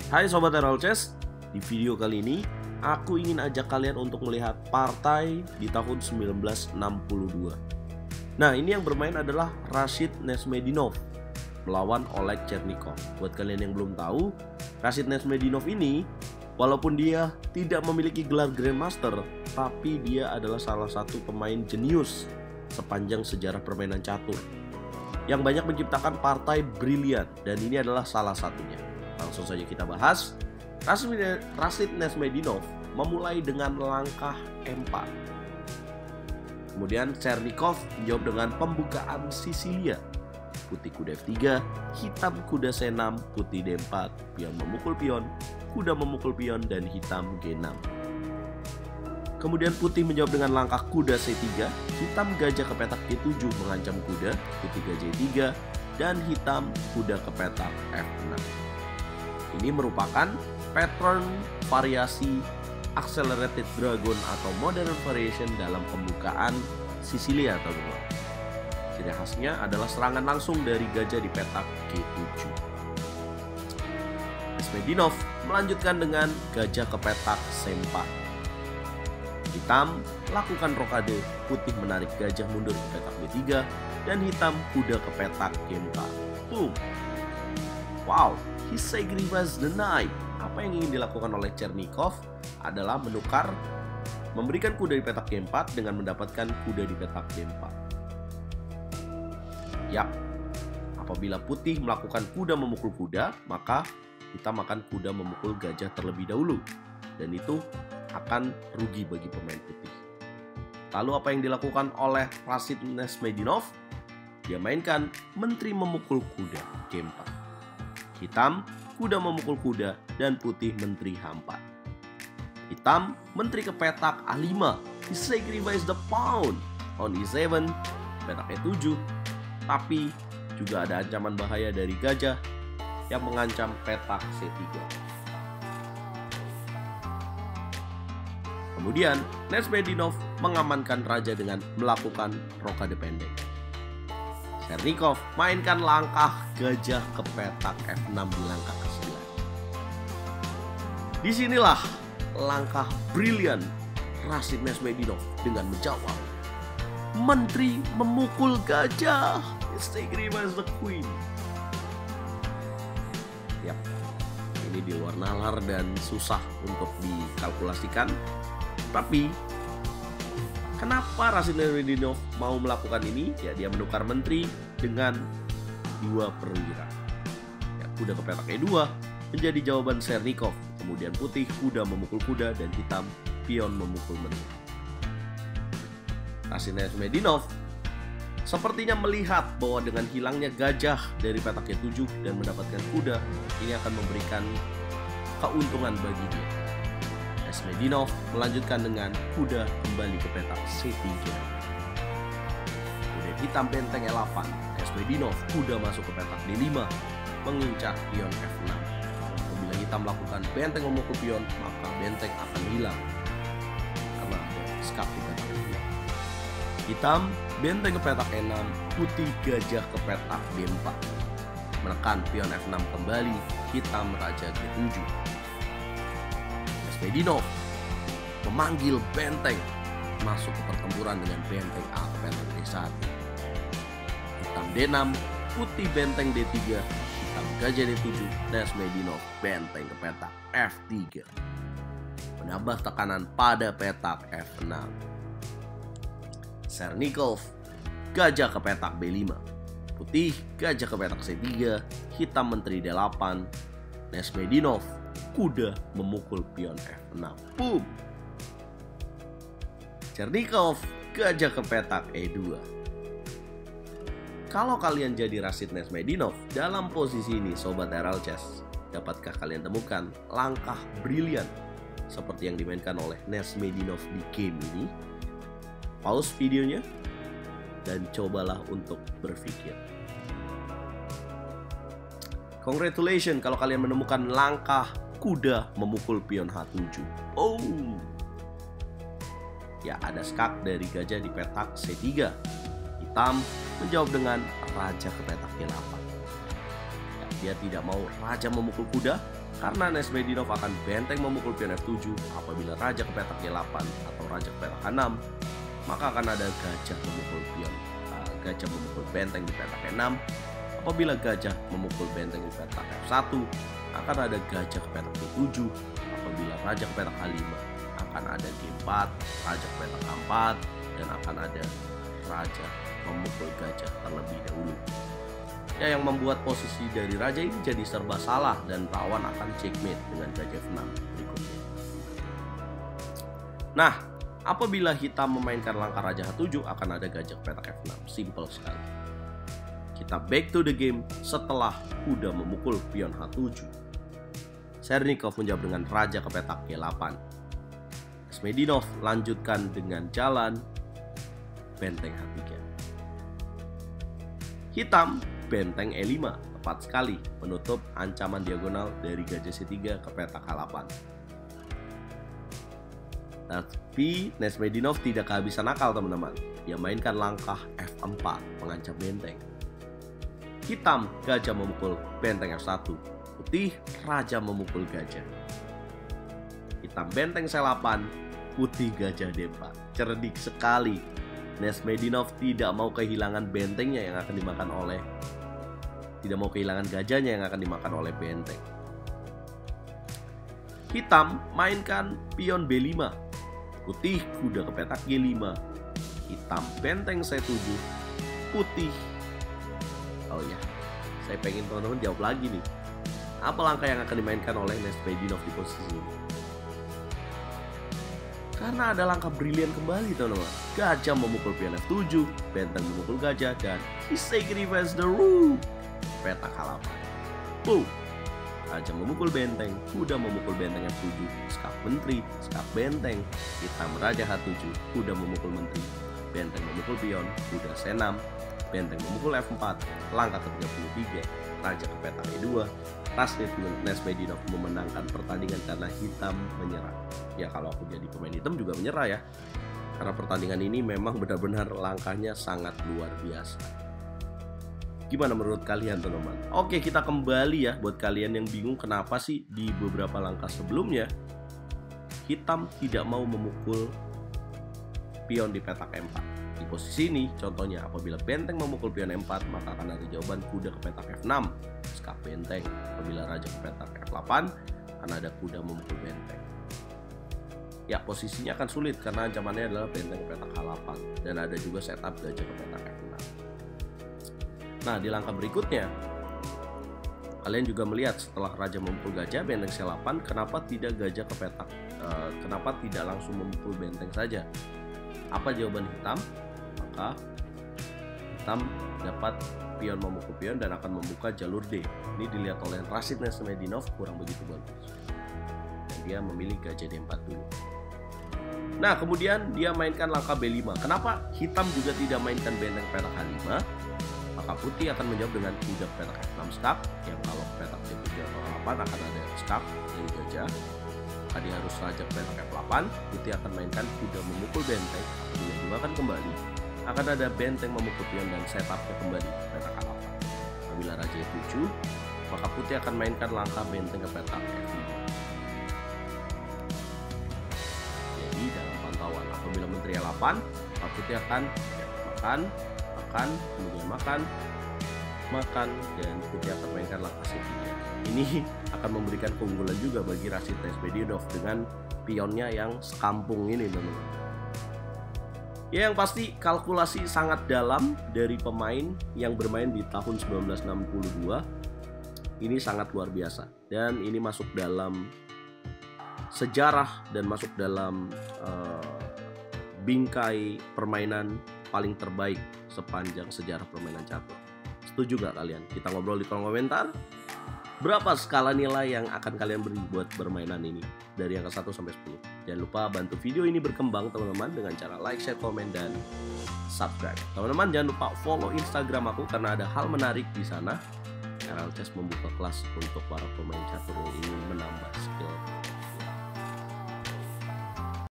Hai Sobat Herald Chess, di video kali ini aku ingin ajak kalian untuk melihat partai di tahun 1962. Nah, ini yang bermain adalah Rashid Nezhmetdinov melawan Oleg Chernikov. Buat kalian yang belum tahu, Rashid Nezhmetdinov ini walaupun dia tidak memiliki gelar Grandmaster, tapi dia adalah salah satu pemain jenius sepanjang sejarah permainan catur yang banyak menciptakan partai brilian, dan ini adalah salah satunya. Langsung saja kita bahas. Rashid Nezhmetdinov memulai dengan langkah E4. Kemudian Chernikov menjawab dengan pembukaan Sisilia. Putih kuda F3, hitam kuda C6, putih D4, pion memukul pion, kuda memukul pion, dan hitam G6. Kemudian putih menjawab dengan langkah kuda C3, hitam gajah ke petak G7 mengancam kuda, putih gajah E3, dan hitam kuda ke petak F6. Ini merupakan pattern variasi accelerated dragon atau modern variation dalam pembukaan Sisilia teman-teman. Ciri khasnya adalah serangan langsung dari gajah di petak G7. Nezhmetdinov melanjutkan dengan gajah ke petak C4. Hitam lakukan rokade, putih menarik gajah mundur ke petak B3, dan hitam kuda ke petak G4. Boom. Wow, he sacrificed the knight. Apa yang ingin dilakukan oleh Chernikov adalah memberikan kuda di petak G4 dengan mendapatkan kuda di petak D4. Yap, apabila putih melakukan kuda memukul kuda, maka hitam akan kuda memukul gajah terlebih dahulu, dan itu akan rugi bagi pemain putih. Lalu apa yang dilakukan oleh Rashid Nezhmetdinov? Dia mainkan menteri memukul kuda G4. Hitam kuda memukul kuda, dan putih menteri H4. Hitam menteri ke petak A5. He sacrificed the pawn on E7, petak E7. Tapi juga ada ancaman bahaya dari gajah yang mengancam petak C3. Kemudian Nezhmetdinov mengamankan raja dengan melakukan rokade pendek. Chernikov mainkan langkah gajah ke petak F6 di langkah ke-9. Disinilah langkah brilian Rashid Nezhmetdinov dengan menjawab menteri memukul gajah. Sacrifice the queen. Yap, ini di luar nalar dan susah untuk dikalkulasikan. Tapi kenapa Rashid Nezhmetdinov mau melakukan ini? Ya, dia menukar menteri dengan dua perwira. Ya, kuda ke petak E2 menjadi jawaban Chernikov. Kemudian putih kuda memukul kuda, dan hitam pion memukul menteri. Rashid Nezhmetdinov sepertinya melihat bahwa dengan hilangnya gajah dari petak E7 dan mendapatkan kuda, ini akan memberikan keuntungan bagi dia. Nezhmetdinov melanjutkan dengan kuda kembali ke petak C3. Kemudian hitam benteng E8. Nezhmetdinov kuda masuk ke petak D5 mengincar pion F6. Apabila hitam melakukan benteng memukul pion, maka benteng akan hilang karena ada skap di petak D2. Hitam benteng ke petak E6, putih gajah ke petak D4. Menekan pion F6 kembali, hitam raja G7. Nezhmetdinov memanggil benteng masuk ke pertempuran dengan benteng A ke petak D1. Hitam D6, putih benteng D3, hitam gajah D7, Nezhmetdinov benteng ke petak F3. Menambah tekanan pada petak F6. Chernikov gajah ke petak B5, putih gajah ke petak C3, hitam menteri D8, Nezhmetdinov kuda memukul pion F6. Boom. Chernikov gajah ke petak E2. Kalau kalian jadi Rashid Nezhmetdinov dalam posisi ini, Sobat Herald Chess, dapatkah kalian temukan langkah brilian seperti yang dimainkan oleh Nezhmetdinov di game ini? Pause videonya dan cobalah untuk berpikir. Congratulations kalau kalian menemukan langkah kuda memukul pion H7. Oh, ya, ada skak dari gajah di petak C3. Hitam menjawab dengan raja ke petak G8. Ya, dia tidak mau raja memukul kuda, Karena Nesmedinov akan benteng memukul pion F7 apabila raja ke petak G8 atau raja ke petak H6, maka akan ada gajah memukul benteng di petak E6. Apabila gajah memukul benteng di petak F1, akan ada gajah ke petak G7. Apabila raja ke petak A5, akan ada G4, raja ke petak A4, dan akan ada raja memukul gajah terlebih dahulu. Ya, yang membuat posisi dari raja ini jadi serba salah dan rawan akan checkmate dengan gajah F6 berikutnya. Nah, apabila hitam memainkan langkah raja H7, akan ada gajah ke petak F6. Simple sekali. Kita back to the game setelah kuda memukul pion H7. Sernikov menjawab dengan raja ke petak G8. Nesmedinov lanjutkan dengan jalan benteng H3. Hitam benteng E5, tepat sekali menutup ancaman diagonal dari gajah C3 ke petak H8. Tapi Nesmedinov tidak kehabisan akal, teman-teman. Dia mainkan langkah F4, mengancam benteng. Hitam gajah memukul benteng F1, putih raja memukul gajah. Hitam benteng C8, putih gajah D4. Cerdik sekali. Nesmedinov tidak mau kehilangan bentengnya yang akan dimakan oleh gajahnya yang akan dimakan oleh benteng. Hitam mainkan pion B5, putih kuda ke petak G5. Hitam benteng C7, putih. Oh ya, saya pengen teman-teman jawab lagi nih. Apa langkah yang akan dimainkan oleh Nesmedinov di posisi ini? Karena ada langkah brilian kembali, teman-teman. Gajah memukul pion F7, benteng memukul gajah, dan he sacrifices the rook. Petak H8. Boom. Raja memukul benteng, kuda memukul benteng F7, skak menteri, skak benteng, hitam raja H7, kuda memukul menteri, benteng memukul pion, kuda C6, benteng memukul F4, langkah ke-33, raja ke petak E2. Nesmedinov memenangkan pertandingan karena hitam menyerah. Ya, kalau aku jadi pemain hitam juga menyerah ya. Karena pertandingan ini memang benar-benar langkahnya sangat luar biasa. Gimana menurut kalian, teman-teman? Oke, kita kembali ya buat kalian yang bingung kenapa sih di beberapa langkah sebelumnya hitam tidak mau memukul pion di petak E4. Di posisi ini, contohnya apabila benteng memukul pion E4, maka akan ada jawaban kuda ke petak F6, skak benteng. Apabila raja ke petak F8, akan ada kuda memukul benteng. Ya, posisinya akan sulit karena ancamannya adalah benteng ke petak H8 dan ada juga setup gajah ke petak F6. Nah, di langkah berikutnya kalian juga melihat setelah raja memukul gajah benteng C8, kenapa tidak gajah ke petak kenapa tidak langsung memukul benteng saja? Apa jawaban hitam? Maka hitam dapat pion memukul pion dan akan membuka jalur D. Ini dilihat oleh Rashid Nesmedinov kurang begitu bagus. Dan dia memilih gajah D4 dulu. Nah, kemudian dia mainkan langkah B5. Kenapa hitam juga tidak mainkan benteng petak H5? Maka putih akan menjawab dengan kuda petak F6 skak, yang kalau petak C7 atau H8 akan ada skak dari gajah. Tadi harus raja petak F8, putih akan mainkan kuda memukul benteng. Apabila dimakan kembali, akan ada benteng memukul pion dan setupnya kembali petak H8. Apabila raja E7, maka putih akan mainkan langkah benteng ke petak F5. Jadi dalam pantauan, apabila menteri E8, maka putih akan makan, dan putih akan mainkan langkah C3. Ini akan memberikan keunggulan juga bagi Rashid Nesmedinov dengan pionnya yang sekampung ini, teman-teman. Ya, yang pasti kalkulasi sangat dalam dari pemain yang bermain di tahun 1962. Ini sangat luar biasa dan ini masuk dalam sejarah dan masuk dalam bingkai permainan paling terbaik sepanjang sejarah permainan catur. Setuju gak kalian? Kita ngobrol di kolom komentar. Berapa skala nilai yang akan kalian beri buat permainan ini dari angka 1 sampai 10? Jangan lupa bantu video ini berkembang, teman-teman, dengan cara like, share, komen, dan subscribe. Teman-teman jangan lupa follow Instagram aku karena ada hal menarik di sana. RL Chess membuka kelas untuk para pemain catur yang ingin menambah skill